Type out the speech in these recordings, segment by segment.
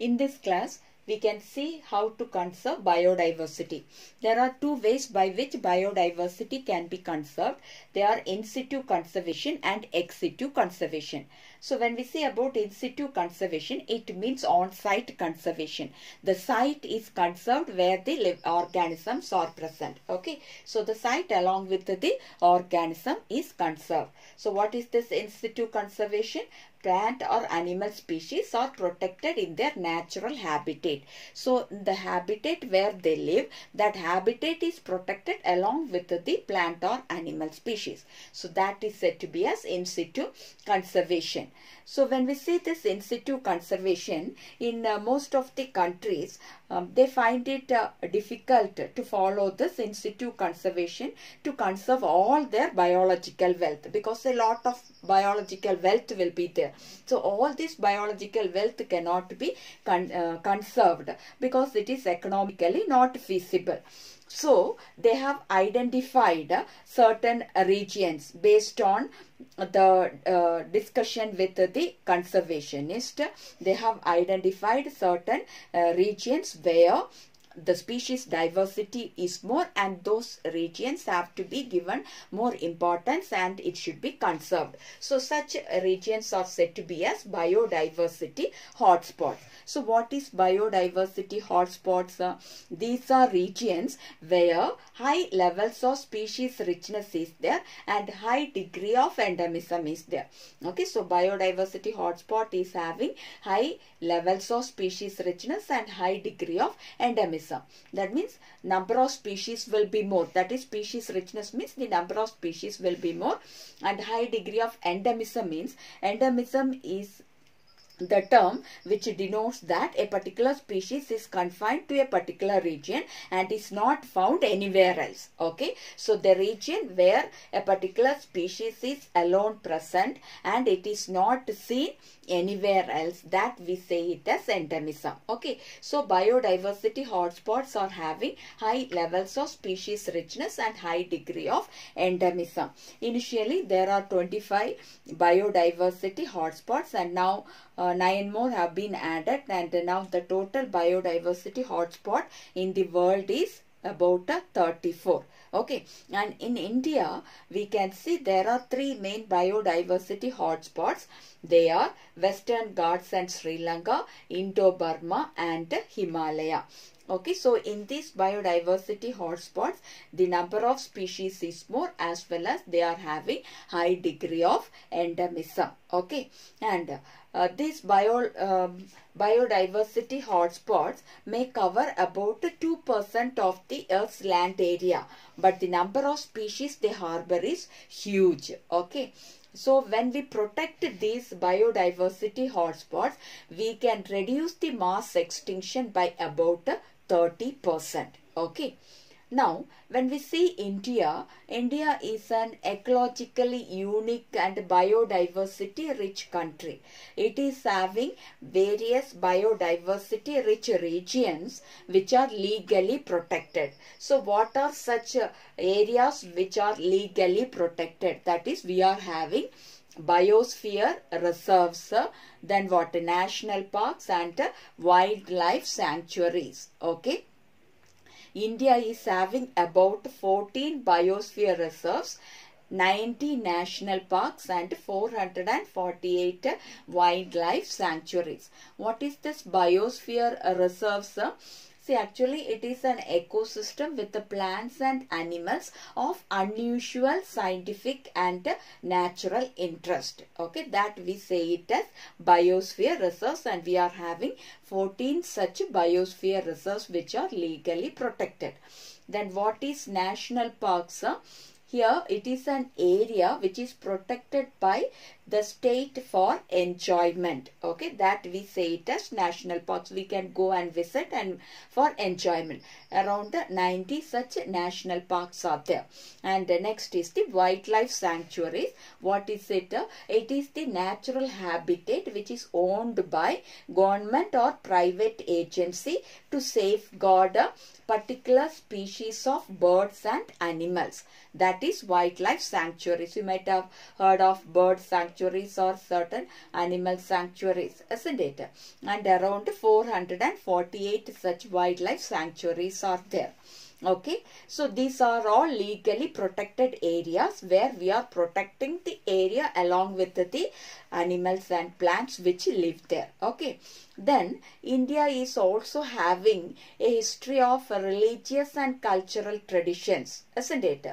In this class, we can see how to conserve biodiversity. There are two ways by which biodiversity can be conserved. They are in situ conservation and ex situ conservation. So when we say about in situ conservation, it means on-site conservation. The site is conserved where the organisms are present. Okay. So the site along with the organism is conserved. So what is this in situ conservation? Plant or animal species are protected in their natural habitat. So the habitat where they live, that habitat is protected along with the plant or animal species. So that is said to be as in situ conservation. So when we see this in situ conservation, in most of the countries, they find it difficult to follow this in situ conservation to conserve all their biological wealth, because a lot of biological wealth will be there. So all this biological wealth cannot be conserved because it is economically not feasible. So they have identified certain regions based on the discussion with the conservationist. They have identified certain regions where the species diversity is more, and those regions have to be given more importance and it should be conserved. So such regions are said to be as biodiversity hotspots. So what is biodiversity hotspots? These are regions where high levels of species richness is there and high degree of endemism is there. Okay, so biodiversity hotspot is having high levels of species richness and high degree of endemism. That means number of species will be more. That is, species richness means the number of species will be more, and high degree of endemism means endemism is the term which denotes that a particular species is confined to a particular region and is not found anywhere else. Okay, so the region where a particular species is alone present and it is not seen anywhere else, that we say it as endemism. Okay, so biodiversity hotspots are having high levels of species richness and high degree of endemism. Initially there are 25 biodiversity hotspots, and now 9 more have been added, and now the total biodiversity hotspot in the world is about 34. Okay, and in India we can see there are 3 main biodiversity hotspots. They are Western Ghats and Sri Lanka, Indo-Burma and Himalaya. Okay, so in these biodiversity hotspots, the number of species is more, as well as they are having high degree of endemism. Okay, and these biodiversity hotspots may cover about 2% of the Earth's land area, but the number of species they harbor is huge. Okay. So when we protect these biodiversity hotspots, we can reduce the mass extinction by about 30%. Okay. Now, when we see India, India is an ecologically unique and biodiversity rich country. It is having various biodiversity rich regions which are legally protected. So what are such areas which are legally protected? That is, we are having biosphere reserves, then what, national parks and wildlife sanctuaries. Okay. India is having about 14 biosphere reserves, 90 national parks and 448 wildlife sanctuaries. What is this biosphere reserves? See, actually it is an ecosystem with the plants and animals of unusual scientific and natural interest. Okay, that we say it as biosphere reserves, and we are having 14 such biosphere reserves which are legally protected. Then what is national parks? Here it is an area which is protected by the state for enjoyment. Okay, that we say it as national parks. We can go and visit and for enjoyment. Around 90 such national parks are there. And next is the wildlife sanctuaries. What is it? It is the natural habitat which is owned by government or private agency to safeguard particular species of birds and animals. That is wildlife sanctuaries. You might have heard of bird sanctuaries sanctuaries or certain animal sanctuaries, isn't it? And around 448 such wildlife sanctuaries are there. Okay, so these are all legally protected areas where we are protecting the area along with the animals and plants which live there. Okay, then India is also having a history of religious and cultural traditions, isn't it?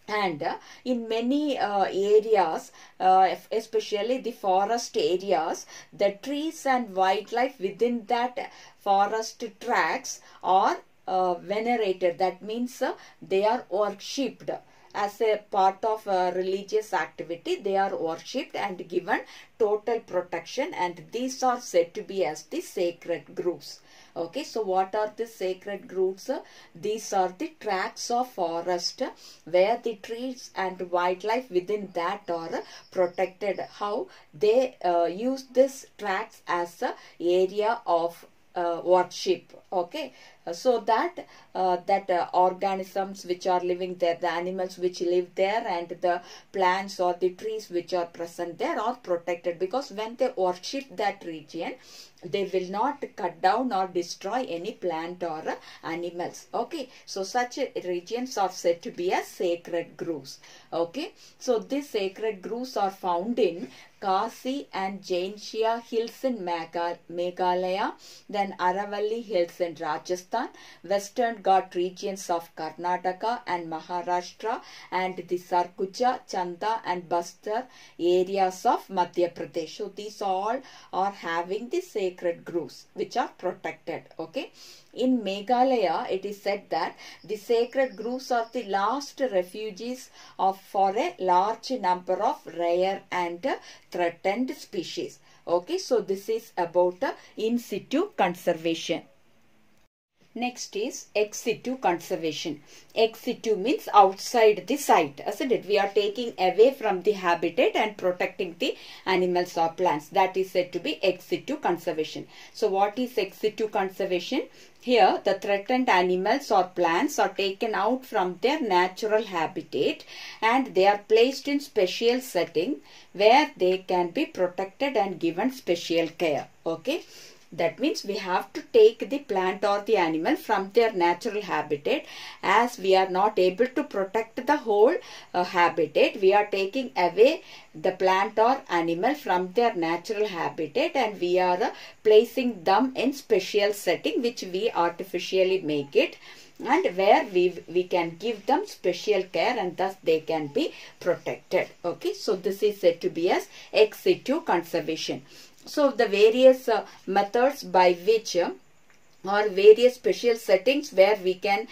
And in many areas, especially the forest areas, the trees and wildlife within that forest tracts are venerated. That means they are worshipped as a part of religious activity. They are worshipped and given total protection, and these are said to be as the sacred groves. Okay, so what are the sacred groves? These are the tracts of forest where the trees and wildlife within that are protected. How they use this tracts as a area of worship. Okay, so that organisms which are living there, the animals which live there, and the plants or the trees which are present there are protected, because when they worship that region, they will not cut down or destroy any plant or animals. Okay, so such regions are said to be as sacred groves. Okay, so these sacred groves are found in Khasi and Jaintia hills in Meghalaya, then Aravalli hills in Rajasthan, Western Ghat regions of Karnataka and Maharashtra, and the Sarguja, Chanda and Bastar areas of Madhya Pradesh. So these all are having the sacred groves which are protected. Okay. In Meghalaya, it is said that the sacred groves are the last refuges for a large number of rare and threatened species. Okay, so this is about in situ conservation. Next is ex situ conservation. Ex situ means outside the site, isn't it? We are taking away from the habitat and protecting the animals or plants. That is said to be ex situ conservation. So what is ex situ conservation? Here the threatened animals or plants are taken out from their natural habitat and they are placed in special setting where they can be protected and given special care. Okay. That means we have to take the plant or the animal from their natural habitat. As we are not able to protect the whole habitat, we are taking away the plant or animal from their natural habitat and we are placing them in special setting which we artificially make it, and where we can give them special care and thus they can be protected. Okay, so this is said to be as ex situ conservation. So the various methods by which or various special settings where we can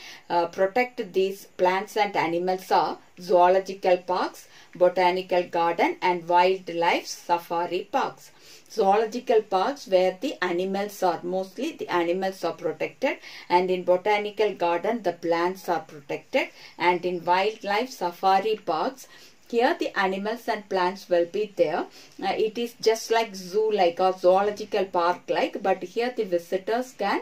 protect these plants and animals are zoological parks, botanical garden and wildlife safari parks. Zoological parks where the animals are, mostly the animals are protected, and in botanical garden the plants are protected, and in wildlife safari parks here the animals and plants will be there. It is just like zoo like or zoological park like, but here the visitors can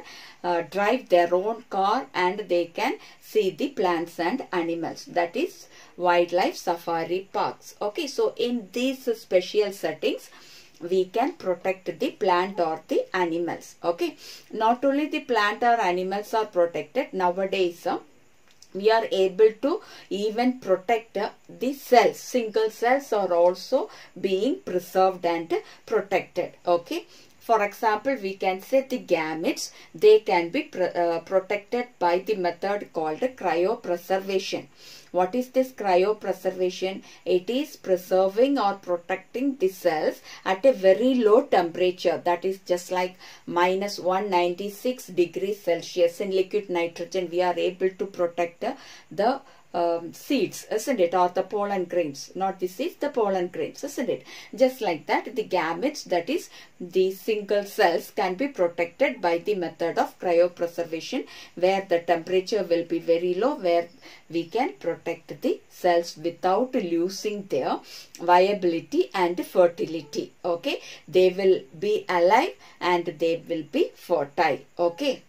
drive their own car and they can see the plants and animals. That is wildlife safari parks. Okay, so in these special settings we can protect the plant or the animals. Okay, not only the plant or animals are protected, nowadays we are able to even protect the cells. Single cells are also being preserved and protected. Okay. For example, we can say the gametes, they can be protected by the method called cryopreservation. What is this cryopreservation? It is preserving or protecting the cells at a very low temperature. That is just like minus 196 degrees Celsius. In liquid nitrogen, we are able to protect the seeds, isn't it, or the pollen grains, not the seeds, the pollen grains, isn't it? Just like that, the gametes, that is the single cells, can be protected by the method of cryopreservation, where the temperature will be very low, where we can protect the cells without losing their viability and fertility. Okay, they will be alive and they will be fertile. Okay.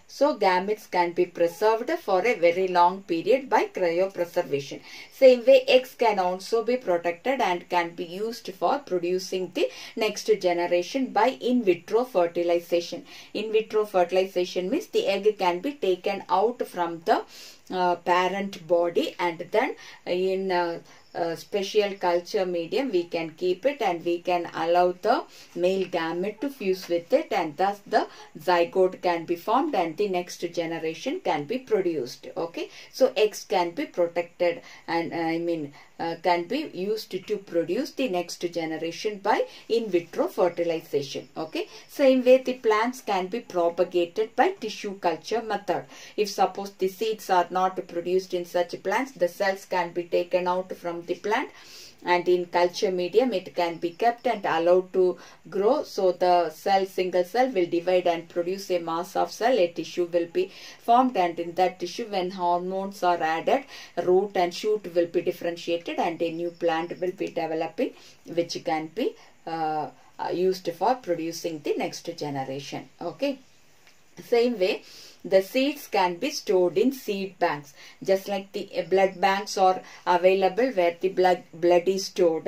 So gametes can be preserved for a very long period by cryopreservation. Same way, eggs can also be protected and can be used for producing the next generation by in vitro fertilization. In vitro fertilization means the egg can be taken out from the parent body, and then in special culture medium we can keep it, and we can allow the male gamete to fuse with it, and thus the zygote can be formed and the next generation can be produced. Okay, so eggs can be protected and can be used to produce the next generation by in vitro fertilization. Okay, same way the plants can be propagated by tissue culture method. If suppose the seeds are not produced in such plants, the cells can be taken out from the plant, and in culture medium it can be kept and allowed to grow. So the single cell will divide and produce a mass of cell, a tissue will be formed, and in that tissue when hormones are added, root and shoot will be differentiated and a new plant will be developing, which can be used for producing the next generation. Okay, same way the seeds can be stored in seed banks, just like the blood banks are available where the blood is stored.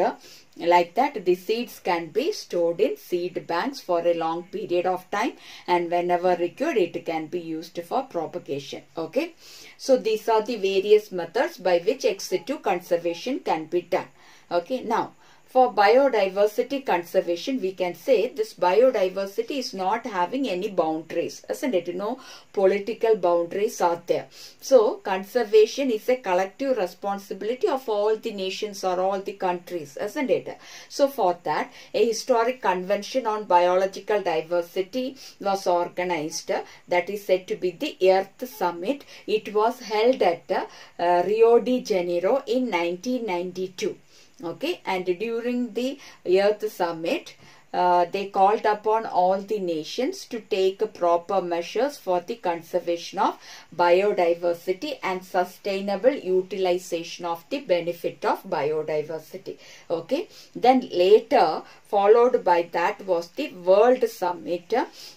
Like that, the seeds can be stored in seed banks for a long period of time, and whenever required it can be used for propagation. Okay, so these are the various methods by which ex situ conservation can be done. Okay, now for biodiversity conservation, we can say this biodiversity is not having any boundaries, isn't it? No political boundaries are there. So conservation is a collective responsibility of all the nations or all the countries, isn't it? So for that, a historic convention on biological diversity was organized, that is said to be the Earth Summit. It was held at Rio de Janeiro in 1992. Okay, and during the Earth Summit, they called upon all the nations to take proper measures for the conservation of biodiversity and sustainable utilization of the benefit of biodiversity. Okay, then later followed by that was the World Summit,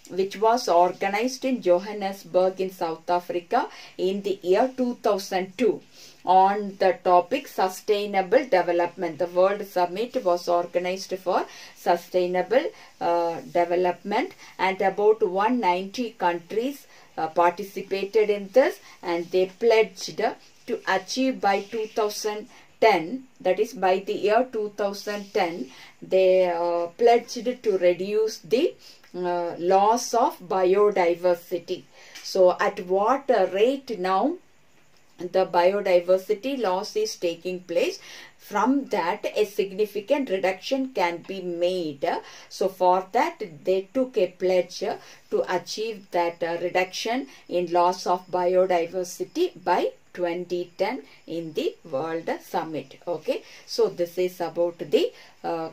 which was organized in Johannesburg in South Africa in the year 2002. On the topic sustainable development. The World Summit was organized for sustainable development, and about 190 countries participated in this, and they pledged to achieve by 2010, that is by the year 2010, they pledged to reduce the loss of biodiversity. So at what rate now the biodiversity loss is taking place? From that, a significant reduction can be made. So for that, they took a pledge to achieve that reduction in loss of biodiversity by 2010 in the World Summit. Okay, so this is about the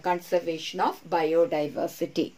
conservation of biodiversity.